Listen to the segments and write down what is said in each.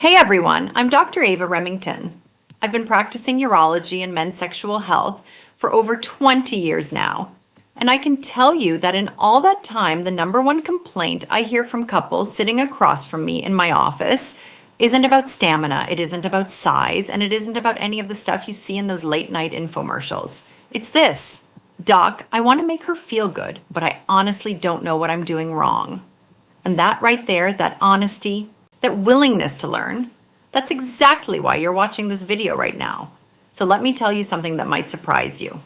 Hey everyone, I'm Dr. Ava Remington. I've been practicing urology and men's sexual health for over 20 years now. And I can tell you that in all that time, the number one complaint I hear from couples sitting across from me in my office isn't about stamina, it isn't about size, and it isn't about any of the stuff you see in those late night infomercials. It's this: Doc, I want to make her feel good, but I honestly don't know what I'm doing wrong. And that right there, that honesty, that willingness to learn, that's exactly why you're watching this video right now. So let me tell you something that might surprise you.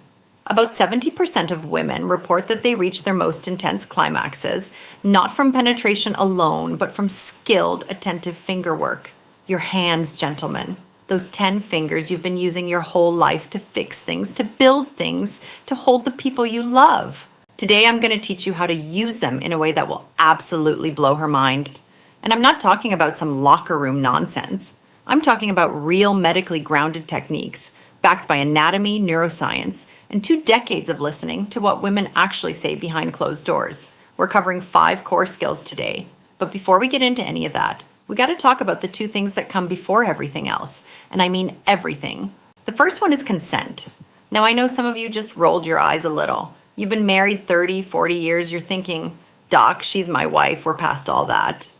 About 70% of women report that they reach their most intense climaxes, not from penetration alone, but from skilled, attentive finger work. Your hands, gentlemen. Those 10 fingers you've been using your whole life to fix things, to build things, to hold the people you love. Today I'm going to teach you how to use them in a way that will absolutely blow her mind. And I'm not talking about some locker room nonsense. I'm talking about real medically grounded techniques, backed by anatomy, neuroscience, and 2 decades of listening to what women actually say behind closed doors. We're covering 5 core skills today. But before we get into any of that, we got to talk about the 2 things that come before everything else. And I mean everything. The first one is consent. Now I know some of you just rolled your eyes a little. You've been married 30, 40 years, you're thinking, Doc, she's my wife, we're past all that.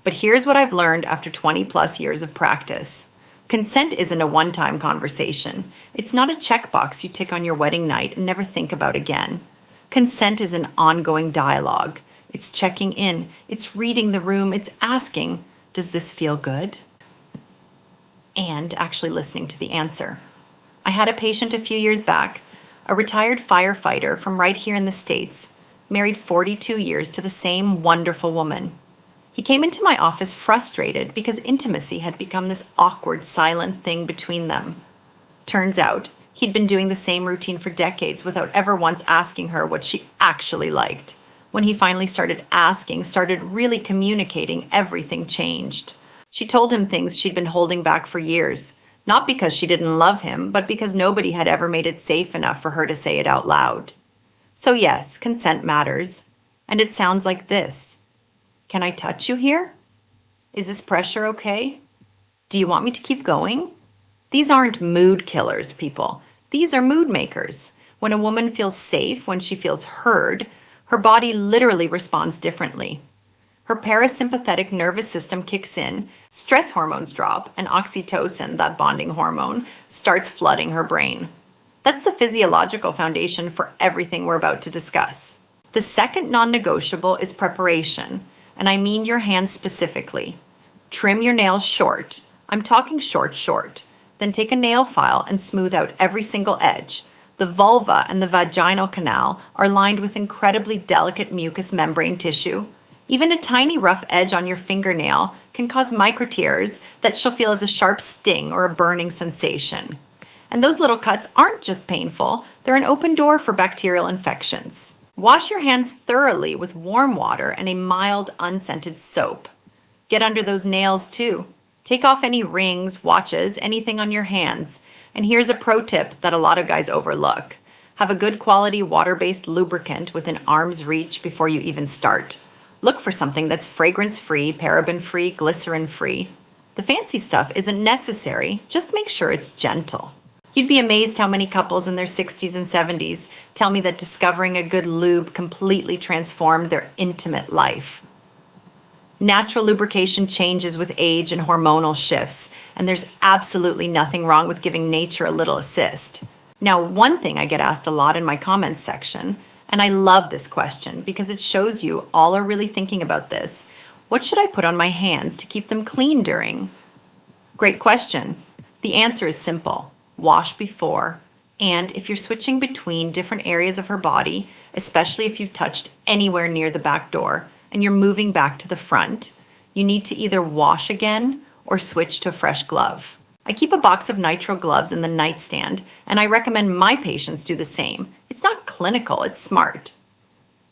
But here's what I've learned after 20 plus years of practice. Consent isn't a one-time conversation. It's not a checkbox you tick on your wedding night and never think about again. Consent is an ongoing dialogue. It's checking in. It's reading the room. It's asking, does this feel good? And actually listening to the answer. I had a patient a few years back, a retired firefighter from right here in the States, married 42 years to the same wonderful woman. He came into my office frustrated because intimacy had become this awkward, silent thing between them. Turns out, he'd been doing the same routine for decades without ever once asking her what she actually liked. When he finally started asking, started really communicating, everything changed. She told him things she'd been holding back for years, not because she didn't love him, but because nobody had ever made it safe enough for her to say it out loud. So yes, consent matters. And it sounds like this. Can I touch you here? Is this pressure okay? Do you want me to keep going? These aren't mood killers, people. These are mood makers. When a woman feels safe, when she feels heard, her body literally responds differently. Her parasympathetic nervous system kicks in, stress hormones drop, and oxytocin, that bonding hormone, starts flooding her brain. That's the physiological foundation for everything we're about to discuss. The second non-negotiable is preparation. And I mean your hands specifically. Trim your nails short. I'm talking short. Then take a nail file and smooth out every single edge. The vulva and the vaginal canal are lined with incredibly delicate mucous membrane tissue. Even a tiny rough edge on your fingernail can cause microtears that she'll feel as a sharp sting or a burning sensation. And those little cuts aren't just painful, they're an open door for bacterial infections. Wash your hands thoroughly with warm water and a mild, unscented soap. Get under those nails too. Take off any rings, watches, anything on your hands. And here's a pro tip that a lot of guys overlook. Have a good quality water-based lubricant within arm's reach before you even start. Look for something that's fragrance-free, paraben-free, glycerin-free. The fancy stuff isn't necessary, just make sure it's gentle. You'd be amazed how many couples in their 60s and 70s tell me that discovering a good lube completely transformed their intimate life. Natural lubrication changes with age and hormonal shifts, and there's absolutely nothing wrong with giving nature a little assist. Now, one thing I get asked a lot in my comments section, and I love this question because it shows you all are really thinking about this. What should I put on my hands to keep them clean during? Great question. The answer is simple. Wash before, and if you're switching between different areas of her body, especially if you've touched anywhere near the back door and you're moving back to the front, you need to either wash again or switch to a fresh glove. I keep a box of nitrile gloves in the nightstand, and I recommend my patients do the same. It's not clinical, it's smart.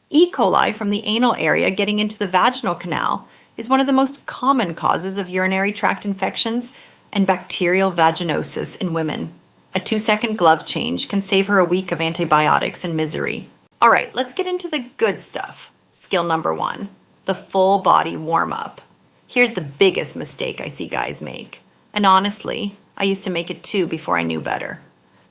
E. coli from the anal area getting into the vaginal canal is one of the most common causes of urinary tract infections and bacterial vaginosis in women. A 2-second glove change can save her a week of antibiotics and misery. All right, let's get into the good stuff. Skill number 1, the full body warm-up. Here's the biggest mistake I see guys make. And honestly, I used to make it too before I knew better.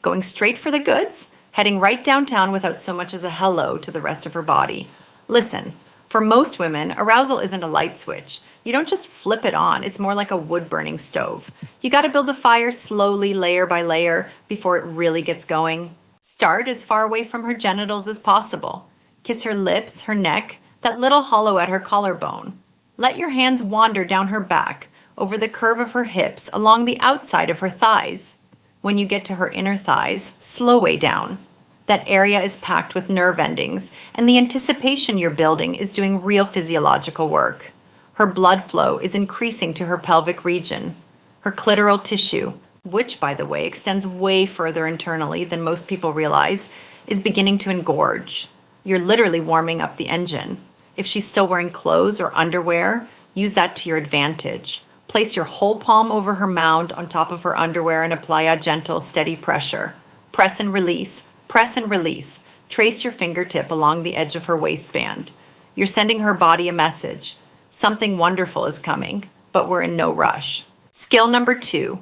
Going straight for the goods, heading right downtown without so much as a hello to the rest of her body. Listen, for most women, arousal isn't a light switch. You don't just flip it on, it's more like a wood-burning stove. You gotta build the fire slowly, layer by layer, before it really gets going. Start as far away from her genitals as possible. Kiss her lips, her neck, that little hollow at her collarbone. Let your hands wander down her back, over the curve of her hips, along the outside of her thighs. When you get to her inner thighs, slow way down. That area is packed with nerve endings, and the anticipation you're building is doing real physiological work. Her blood flow is increasing to her pelvic region. Her clitoral tissue, which, by the way, extends way further internally than most people realize, is beginning to engorge. You're literally warming up the engine. If she's still wearing clothes or underwear, use that to your advantage. Place your whole palm over her mound on top of her underwear and apply a gentle, steady pressure. Press and release. Press and release. Trace your fingertip along the edge of her waistband. You're sending her body a message. Something wonderful is coming, but we're in no rush. Skill number 2,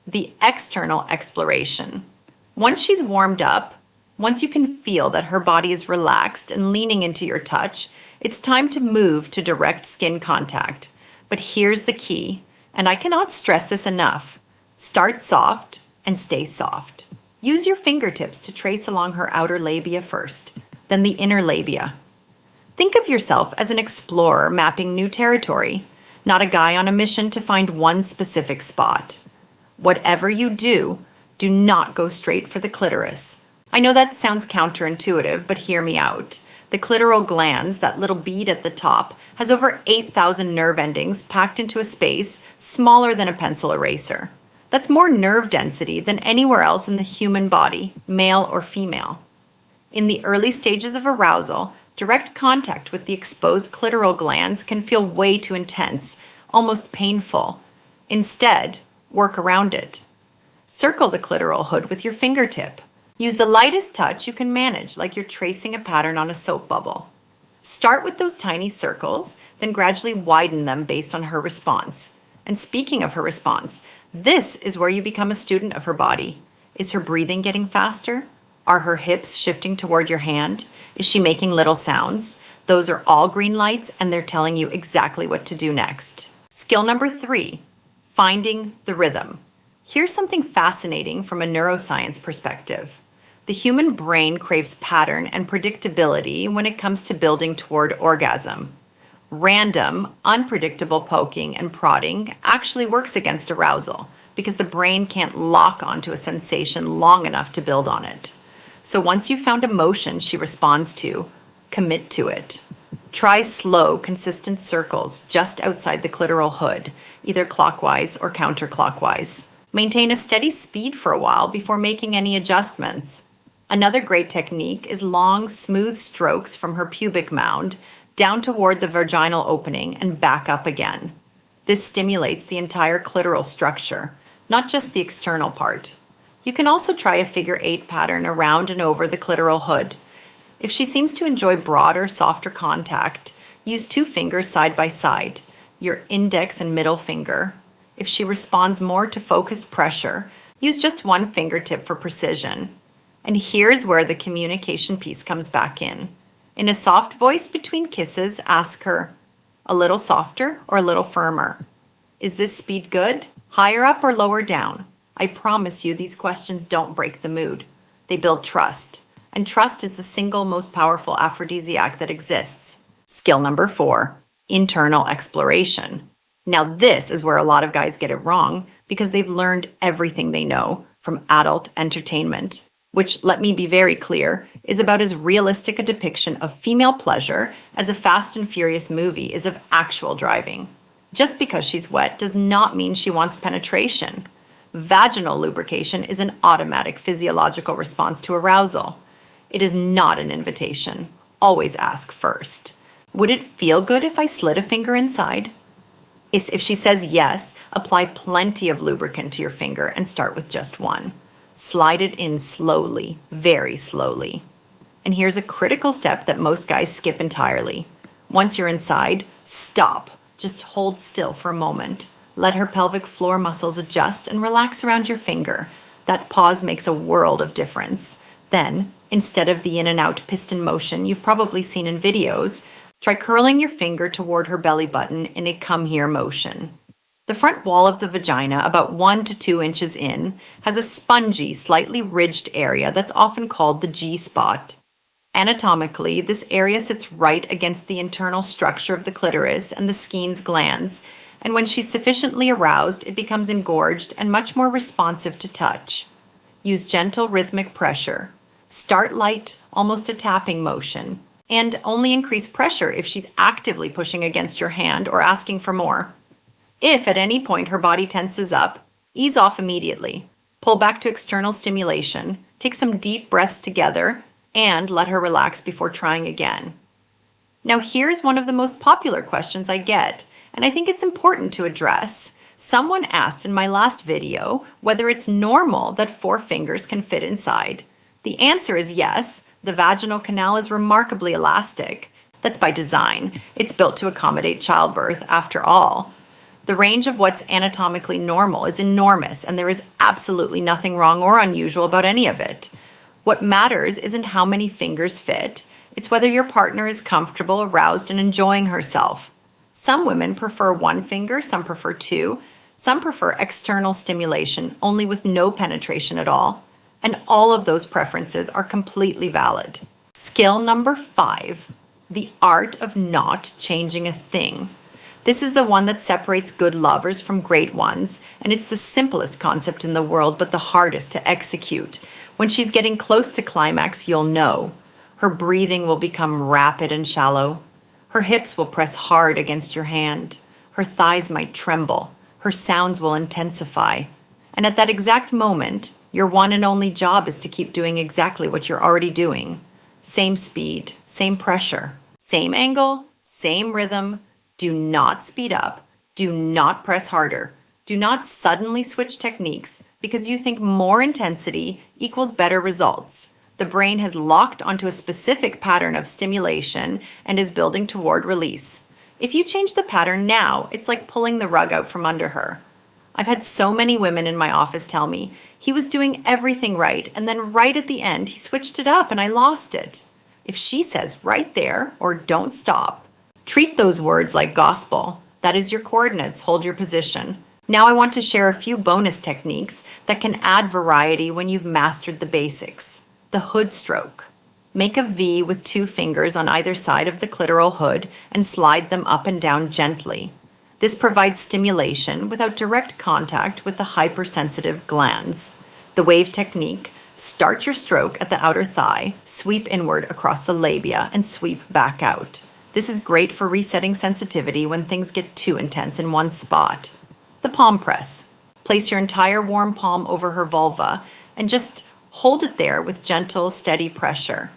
the external exploration. Once she's warmed up, once you can feel that her body is relaxed and leaning into your touch, it's time to move to direct skin contact. But here's the key, and I cannot stress this enough. Start soft and stay soft. Use your fingertips to trace along her outer labia first, then the inner labia. Think of yourself as an explorer mapping new territory, not a guy on a mission to find one specific spot. Whatever you do, do not go straight for the clitoris. I know that sounds counterintuitive, but hear me out. The clitoral glands, that little bead at the top, has over 8,000 nerve endings packed into a space smaller than a pencil eraser. That's more nerve density than anywhere else in the human body, male or female. In the early stages of arousal, direct contact with the exposed clitoral glands can feel way too intense, almost painful. Instead, work around it. Circle the clitoral hood with your fingertip. Use the lightest touch you can manage, like you're tracing a pattern on a soap bubble. Start with those tiny circles, then gradually widen them based on her response. And speaking of her response, this is where you become a student of her body. Is her breathing getting faster? Are her hips shifting toward your hand? Is she making little sounds? Those are all green lights, and they're telling you exactly what to do next. Skill number 3, finding the rhythm. Here's something fascinating from a neuroscience perspective. The human brain craves pattern and predictability when it comes to building toward orgasm. Random, unpredictable poking and prodding actually works against arousal because the brain can't lock onto a sensation long enough to build on it. So once you've found a motion she responds to, commit to it. Try slow, consistent circles just outside the clitoral hood, either clockwise or counterclockwise. Maintain a steady speed for a while before making any adjustments. Another great technique is long, smooth strokes from her pubic mound down toward the vaginal opening and back up again. This stimulates the entire clitoral structure, not just the external part. You can also try a figure 8 pattern around and over the clitoral hood. If she seems to enjoy broader, softer contact, use 2 fingers side by side, your index and middle finger. If she responds more to focused pressure, use just 1 fingertip for precision. And here's where the communication piece comes back in. In a soft voice between kisses, ask her, a little softer or a little firmer? Is this speed good? Higher up or lower down? I promise you these questions don't break the mood. They build trust. And trust is the single most powerful aphrodisiac that exists. Skill number 4, internal exploration. Now this is where a lot of guys get it wrong because they've learned everything they know from adult entertainment, which, let me be very clear, is about as realistic a depiction of female pleasure as a Fast and Furious movie is of actual driving. Just because she's wet does not mean she wants penetration. Vaginal lubrication is an automatic physiological response to arousal. It is not an invitation. Always ask first. Would it feel good if I slid a finger inside? If she says yes, apply plenty of lubricant to your finger and start with just 1. Slide it in slowly, very slowly. And here's a critical step that most guys skip entirely. Once you're inside, stop. Just hold still for a moment. Let her pelvic floor muscles adjust and relax around your finger. That pause makes a world of difference. Then, instead of the in and out piston motion you've probably seen in videos, try curling your finger toward her belly button in a come here motion. The front wall of the vagina, about 1 to 2 inches in, has a spongy, slightly ridged area that's often called the G-spot. Anatomically, this area sits right against the internal structure of the clitoris and the Skene's glands, and when she's sufficiently aroused, it becomes engorged and much more responsive to touch. Use gentle rhythmic pressure. Start light, almost a tapping motion, and only increase pressure if she's actively pushing against your hand or asking for more. If at any point her body tenses up, ease off immediately. Pull back to external stimulation, take some deep breaths together, and let her relax before trying again. Now here's one of the most popular questions I get, and I think it's important to address. Someone asked in my last video whether it's normal that 4 fingers can fit inside. The answer is yes. The vaginal canal is remarkably elastic. That's by design. It's built to accommodate childbirth, after all. The range of what's anatomically normal is enormous, and there is absolutely nothing wrong or unusual about any of it. What matters isn't how many fingers fit, it's whether your partner is comfortable, aroused, and enjoying herself. Some women prefer 1 finger, some prefer 2, some prefer external stimulation, only with no penetration at all, and all of those preferences are completely valid. Skill number 5, the art of not changing a thing. This is the one that separates good lovers from great ones, and it's the simplest concept in the world, but the hardest to execute. When she's getting close to climax, you'll know. Her breathing will become rapid and shallow. Her hips will press hard against your hand. Her thighs might tremble. Her sounds will intensify. And at that exact moment, your one and only job is to keep doing exactly what you're already doing. Same speed, same pressure, same angle, same rhythm. Do not speed up. Do not press harder. Do not suddenly switch techniques because you think more intensity equals better results. The brain has locked onto a specific pattern of stimulation and is building toward release. If you change the pattern now, it's like pulling the rug out from under her. I've had so many women in my office tell me he was doing everything right, and then right at the end he switched it up and I lost it. If she says right there or don't stop, treat those words like gospel. That is your coordinates. Hold your position. Now I want to share a few bonus techniques that can add variety when you've mastered the basics. The hood stroke. Make a V with 2 fingers on either side of the clitoral hood and slide them up and down gently. This provides stimulation without direct contact with the hypersensitive glands. The wave technique. Start your stroke at the outer thigh, sweep inward across the labia, and sweep back out. This is great for resetting sensitivity when things get too intense in one spot. The palm press. Place your entire warm palm over her vulva and just hold it there with gentle, steady pressure.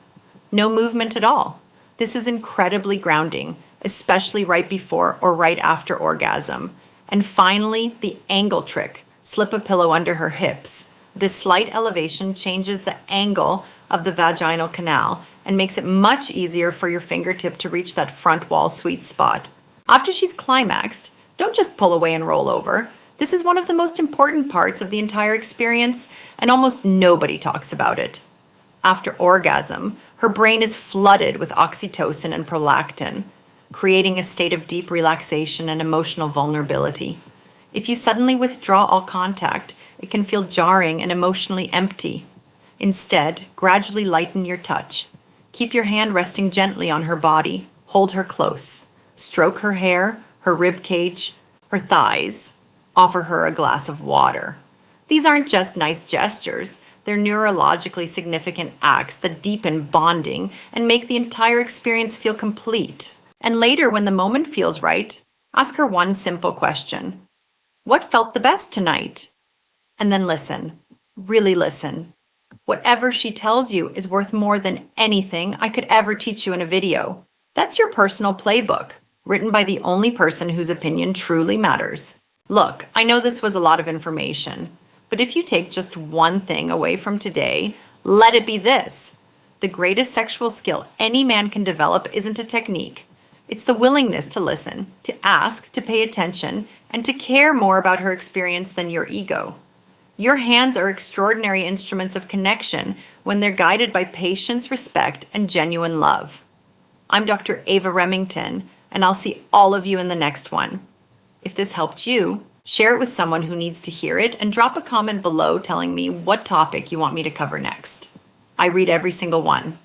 No movement at all. This is incredibly grounding, especially right before or right after orgasm. And finally, the angle trick. Slip a pillow under her hips. This slight elevation changes the angle of the vaginal canal and makes it much easier for your fingertip to reach that front wall sweet spot. After she's climaxed, don't just pull away and roll over. This is one of the most important parts of the entire experience, and almost nobody talks about it. After orgasm, her brain is flooded with oxytocin and prolactin, creating a state of deep relaxation and emotional vulnerability. If you suddenly withdraw all contact, it can feel jarring and emotionally empty. Instead, gradually lighten your touch. Keep your hand resting gently on her body. Hold her close. Stroke her hair, her rib cage, her thighs. Offer her a glass of water. These aren't just nice gestures. They're neurologically significant acts that deepen bonding and make the entire experience feel complete. And later, when the moment feels right, ask her one simple question. What felt the best tonight? And then listen. Really listen. Whatever she tells you is worth more than anything I could ever teach you in a video. That's your personal playbook, written by the only person whose opinion truly matters. Look, I know this was a lot of information, but if you take just one thing away from today, let it be this. The greatest sexual skill any man can develop isn't a technique. It's the willingness to listen, to ask, to pay attention, and to care more about her experience than your ego. Your hands are extraordinary instruments of connection when they're guided by patience, respect, and genuine love. I'm Dr. Ava Remington, and I'll see all of you in the next one. If this helped you, share it with someone who needs to hear it and drop a comment below telling me what topic you want me to cover next. I read every single one.